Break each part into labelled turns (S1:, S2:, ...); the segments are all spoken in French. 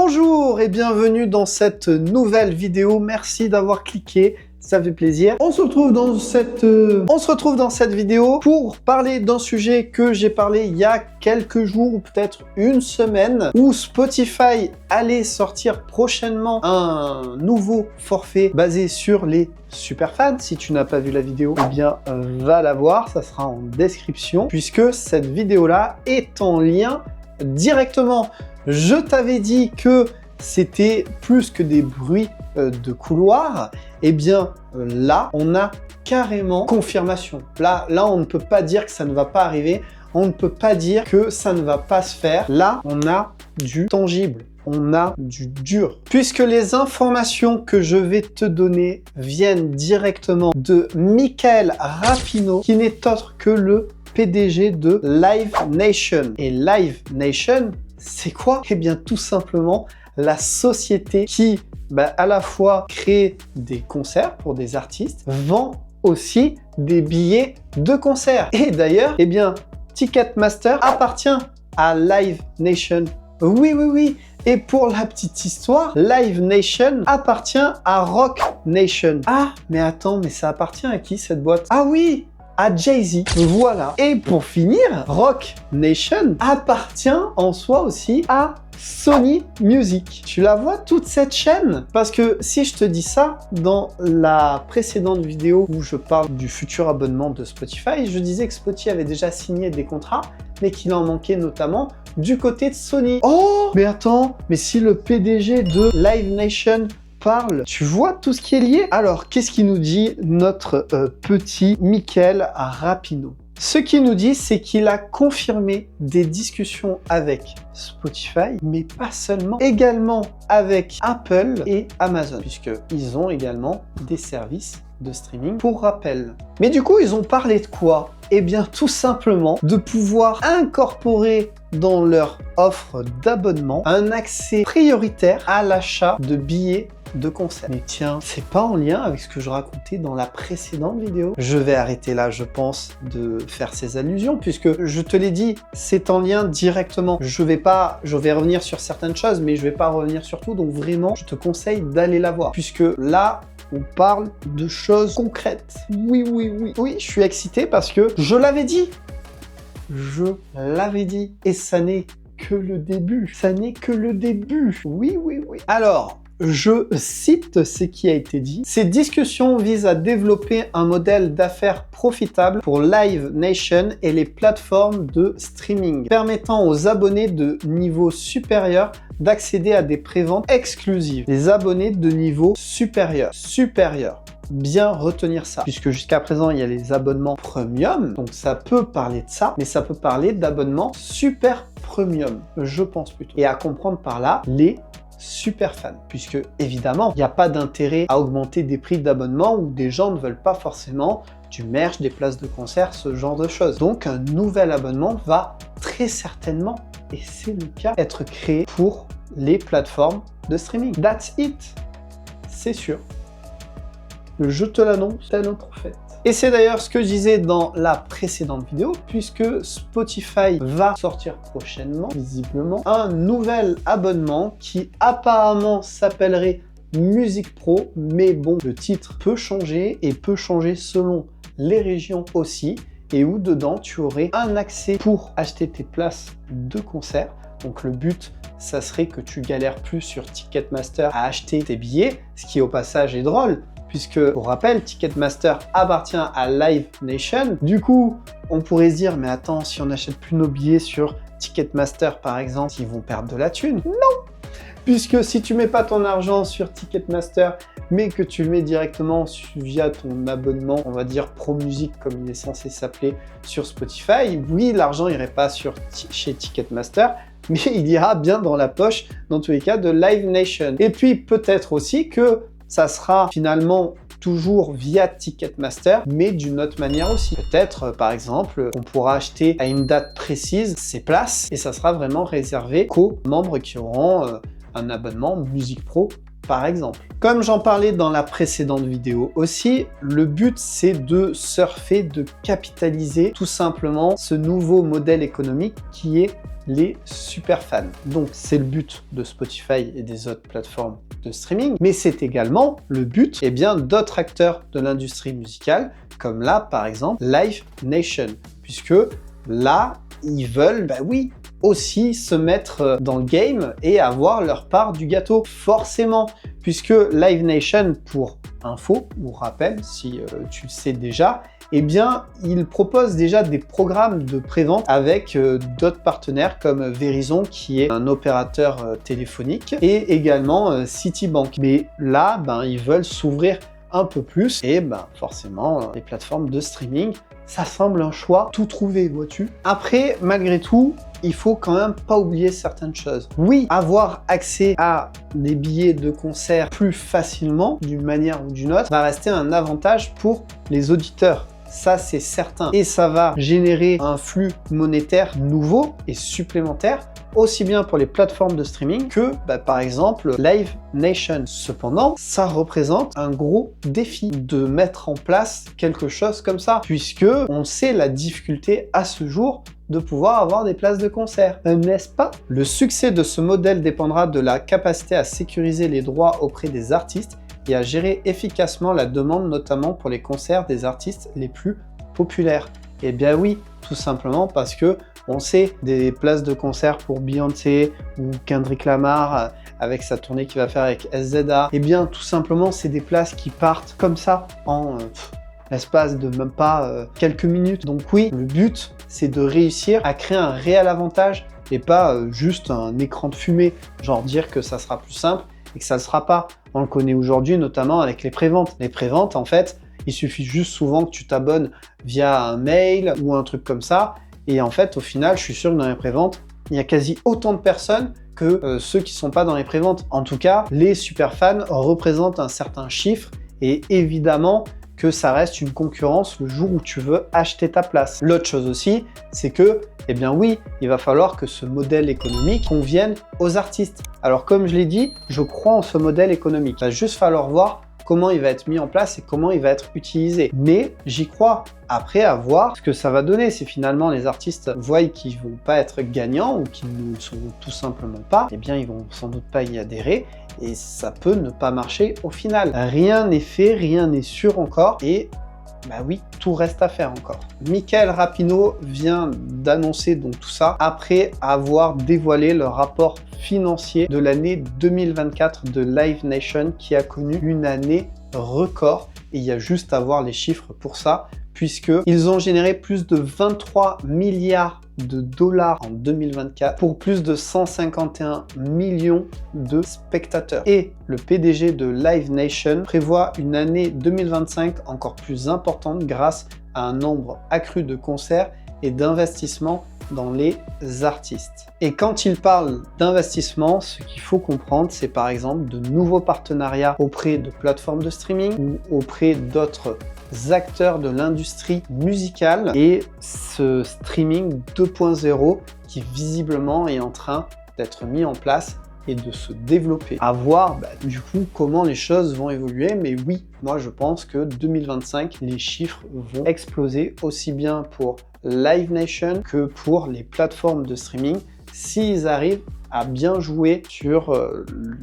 S1: Bonjour et bienvenue dans cette nouvelle vidéo. Merci d'avoir cliqué, ça fait plaisir. On se retrouve dans cette vidéo pour parler d'un sujet que j'ai parlé il y a quelques jours ou peut-être une semaine, où Spotify allait sortir prochainement un nouveau forfait basé sur les superfans. Si tu n'as pas vu la vidéo, eh bien va la voir, ça sera en description, puisque cette vidéo-là est en lien directement. Je t'avais dit que c'était plus que des bruits de couloir. Eh bien, là, on a carrément confirmation. Là, on ne peut pas dire que ça ne va pas arriver. On ne peut pas dire que ça ne va pas se faire. Là, on a du tangible. On a du dur. Puisque les informations que je vais te donner viennent directement de Michael Rapino, qui n'est autre que le PDG de Live Nation. Et Live Nation, c'est quoi? Eh bien, tout simplement, la société qui, à la fois crée des concerts pour des artistes, vend aussi des billets de concert. Et d'ailleurs, eh bien, Ticketmaster appartient à Live Nation. Oui. Et pour la petite histoire, Live Nation appartient à Rock Nation. Ah, mais attends, mais ça appartient à qui cette boîte? Ah oui, à Jay-Z. Voilà. Et pour finir, Rock Nation appartient en soi aussi à Sony Music. Tu la vois, toute cette chaîne? Parce que si je te dis ça, dans la précédente vidéo où je parle du futur abonnement de Spotify, je disais que Spotify avait déjà signé des contrats, mais qu'il en manquait notamment du côté de Sony. Oh, mais attends, mais si le PDG de Live Nation parle, tu vois tout ce qui est lié? Alors, qu'est-ce qu'il nous dit notre petit Michael Rapino? Ce qu'il nous dit, c'est qu'il a confirmé des discussions avec Spotify, mais pas seulement, également avec Apple et Amazon, puisqu'ils ont également des services de streaming pour rappel. Mais du coup, ils ont parlé de quoi? Eh bien, tout simplement de pouvoir incorporer dans leur offre d'abonnement un accès prioritaire à l'achat de billets de concert. Mais tiens, c'est pas en lien avec ce que je racontais dans la précédente vidéo. Je vais arrêter là, je pense, de faire ces allusions, puisque je te l'ai dit, c'est en lien directement. Je vais revenir sur certaines choses, mais je vais pas revenir sur tout, donc vraiment, je te conseille d'aller la voir, puisque là, on parle de choses concrètes. Oui, je suis excité parce que je l'avais dit. Et ça n'est que le début. Oui. Alors, je cite ce qui a été dit. Ces discussions visent à développer un modèle d'affaires profitable pour Live Nation et les plateformes de streaming, permettant aux abonnés de niveau supérieur d'accéder à des préventes exclusives. Les abonnés de niveau supérieur. Bien retenir ça, puisque jusqu'à présent il y a les abonnements premium, donc ça peut parler de ça, mais ça peut parler d'abonnements super premium, je pense plutôt. Et à comprendre par là les super fans, puisque évidemment il n'y a pas d'intérêt à augmenter des prix d'abonnement où des gens ne veulent pas forcément du merch, des places de concert, ce genre de choses. Donc un nouvel abonnement va très certainement, et c'est le cas, être créé pour les plateformes de streaming. That's it, c'est sûr. Je te l'annonce, tel un prophète. Et c'est d'ailleurs ce que je disais dans la précédente vidéo, puisque Spotify va sortir prochainement, visiblement, un nouvel abonnement qui apparemment s'appellerait Music Pro, mais bon, le titre peut changer et peut changer selon les régions aussi, et où dedans tu aurais un accès pour acheter tes places de concert. Donc le but, ça serait que tu galères plus sur Ticketmaster à acheter tes billets, ce qui au passage est drôle, puisque, pour rappel, Ticketmaster appartient à Live Nation. Du coup, on pourrait se dire, mais attends, si on n'achète plus nos billets sur Ticketmaster, par exemple, ils vont perdre de la thune. Non! Puisque si tu mets pas ton argent sur Ticketmaster, mais que tu le mets directement via ton abonnement, on va dire Pro Music, comme il est censé s'appeler, sur Spotify, oui, l'argent irait pas chez Ticketmaster, mais il ira bien dans la poche, dans tous les cas, de Live Nation. Et puis, peut-être aussi que ça sera finalement toujours via Ticketmaster, mais d'une autre manière aussi. Peut-être, par exemple, on pourra acheter à une date précise ces places et ça sera vraiment réservé qu'aux membres qui auront un abonnement Musique Pro, par exemple. Comme j'en parlais dans la précédente vidéo aussi, le but c'est de surfer, de capitaliser tout simplement ce nouveau modèle économique qui est les super fans. Donc c'est le but de Spotify et des autres plateformes de streaming, mais c'est également le but d'autres acteurs de l'industrie musicale, comme là par exemple Live Nation, puisque là ils veulent, aussi se mettre dans le game et avoir leur part du gâteau, forcément, puisque Live Nation, pour info ou rappel, si tu le sais déjà, il propose déjà des programmes de prévente avec d'autres partenaires comme Verizon, qui est un opérateur téléphonique, et également Citibank. Mais là, ils veulent s'ouvrir un peu plus et forcément, les plateformes de streaming, ça semble un choix tout trouvé, vois-tu. Après, malgré tout, il faut quand même pas oublier certaines choses. Oui, avoir accès à des billets de concert plus facilement, d'une manière ou d'une autre, va rester un avantage pour les auditeurs. Ça, c'est certain. Et ça va générer un flux monétaire nouveau et supplémentaire, aussi bien pour les plateformes de streaming que, par exemple, Live Nation. Cependant, ça représente un gros défi de mettre en place quelque chose comme ça, puisque on sait la difficulté à ce jour de pouvoir avoir des places de concert, n'est-ce pas? Le succès de ce modèle dépendra de la capacité à sécuriser les droits auprès des artistes et à gérer efficacement la demande, notamment pour les concerts des artistes les plus populaires. Eh bien oui, tout simplement parce que on sait des places de concert pour Beyoncé ou Kendrick Lamar avec sa tournée qu'il va faire avec SZA. Eh bien tout simplement, c'est des places qui partent comme ça en l'espace de même pas quelques minutes. Donc oui, le but, c'est de réussir à créer un réel avantage et pas juste un écran de fumée, genre dire que ça sera plus simple et que ça ne le sera pas. On le connaît aujourd'hui notamment avec les préventes. Les préventes, en fait, il suffit juste souvent que tu t'abonnes via un mail ou un truc comme ça. Et en fait, au final, je suis sûr que dans les préventes, il y a quasi autant de personnes que ceux qui ne sont pas dans les préventes. En tout cas, les super fans représentent un certain chiffre et évidemment que ça reste une concurrence le jour où tu veux acheter ta place. L'autre chose aussi, c'est que, oui, il va falloir que ce modèle économique convienne aux artistes. Alors comme je l'ai dit, je crois en ce modèle économique. Il va juste falloir voir comment il va être mis en place et comment il va être utilisé. Mais j'y crois. Après, à voir ce que ça va donner. Si finalement les artistes voient qu'ils ne vont pas être gagnants ou qu'ils ne le sont tout simplement pas, ils vont sans doute pas y adhérer et ça peut ne pas marcher au final. Rien n'est fait, rien n'est sûr encore et oui, tout reste à faire encore. Michael Rapino vient d'annoncer donc tout ça après avoir dévoilé le rapport financier de l'année 2024 de Live Nation qui a connu une année record. Et il y a juste à voir les chiffres pour ça, puisqu'ils ont généré plus de 23 milliards de dollars en 2024 pour plus de 151 millions de spectateurs. Et le PDG de Live Nation prévoit une année 2025 encore plus importante grâce à un nombre accru de concerts et d'investissements dans les artistes. Et quand il parle d'investissement, ce qu'il faut comprendre, c'est par exemple de nouveaux partenariats auprès de plateformes de streaming ou auprès d'autres acteurs de l'industrie musicale et ce streaming 2.0 qui visiblement est en train d'être mis en place et de se développer. À voir du coup comment les choses vont évoluer, mais oui, moi je pense que 2025, les chiffres vont exploser aussi bien pour Live Nation que pour les plateformes de streaming s'ils arrivent à bien jouer sur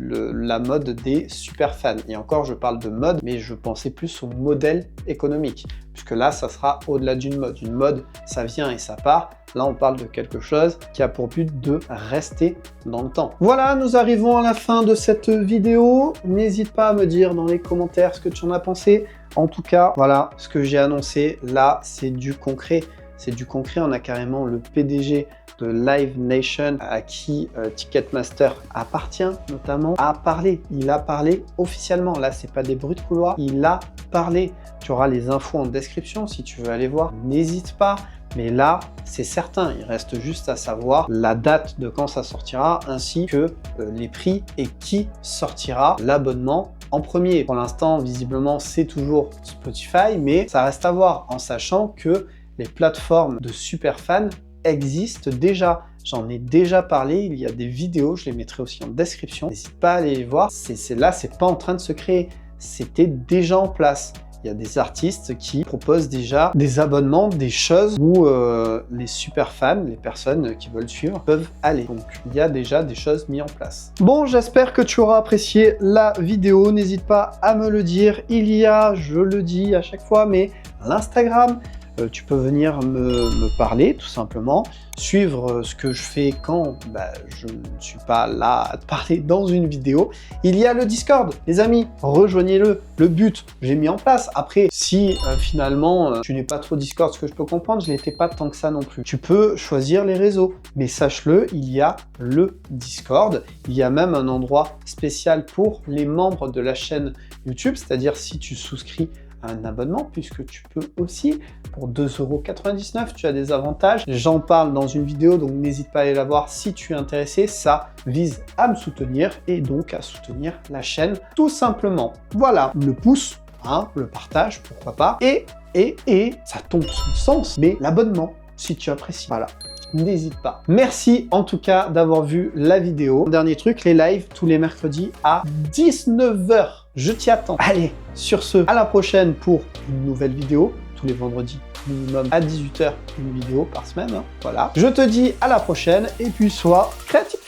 S1: la mode des super fans. Et encore, je parle de mode, mais je pensais plus au modèle économique, puisque là, ça sera au-delà d'une mode. Une mode, ça vient et ça part. Là, on parle de quelque chose qui a pour but de rester dans le temps. Voilà, nous arrivons à la fin de cette vidéo. N'hésite pas à me dire dans les commentaires ce que tu en as pensé. En tout cas, voilà, ce que j'ai annoncé, là, c'est du concret. C'est du concret, on a carrément le PDG de Live Nation à qui Ticketmaster appartient notamment, a parlé. Il a parlé officiellement. Là, c'est pas des bruits de couloir. Il a parlé. Tu auras les infos en description si tu veux aller voir. N'hésite pas. Mais là, c'est certain. Il reste juste à savoir la date de quand ça sortira ainsi que les prix et qui sortira l'abonnement en premier. Pour l'instant, visiblement, c'est toujours Spotify, mais ça reste à voir en sachant que les plateformes de super fans existent déjà. J'en ai déjà parlé, il y a des vidéos, je les mettrai aussi en description. N'hésite pas à aller les voir, c'est pas en train de se créer, c'était déjà en place. Il y a des artistes qui proposent déjà des abonnements, des choses où les super fans, les personnes qui veulent suivre, peuvent aller. Donc il y a déjà des choses mises en place. Bon, j'espère que tu auras apprécié la vidéo. N'hésite pas à me le dire. Il y a, je le dis à chaque fois, mais l'Instagram. Tu peux venir me parler tout simplement, suivre ce que je fais quand je ne suis pas là à te parler dans une vidéo. Il y a le Discord, les amis, rejoignez-le. Le but, j'ai mis en place. Après, si finalement tu n'es pas trop Discord, ce que je peux comprendre, je n'étais pas tant que ça non plus. Tu peux choisir les réseaux, mais sache-le, il y a le Discord. Il y a même un endroit spécial pour les membres de la chaîne YouTube, c'est-à-dire si tu souscris un abonnement, puisque tu peux aussi, pour 2,99 €, tu as des avantages. J'en parle dans une vidéo, donc n'hésite pas à aller la voir si tu es intéressé. Ça vise à me soutenir et donc à soutenir la chaîne, tout simplement. Voilà, le pouce, hein, le partage, pourquoi pas, et ça tombe sous le sens, mais l'abonnement, si tu apprécies. Voilà. N'hésite pas. Merci en tout cas d'avoir vu la vidéo. Dernier truc, les lives tous les mercredis à 19 h. Je t'y attends. Allez, sur ce, à la prochaine pour une nouvelle vidéo. Tous les vendredis, minimum à 18 h, une vidéo par semaine. Hein. Voilà. Je te dis à la prochaine et puis sois créatif.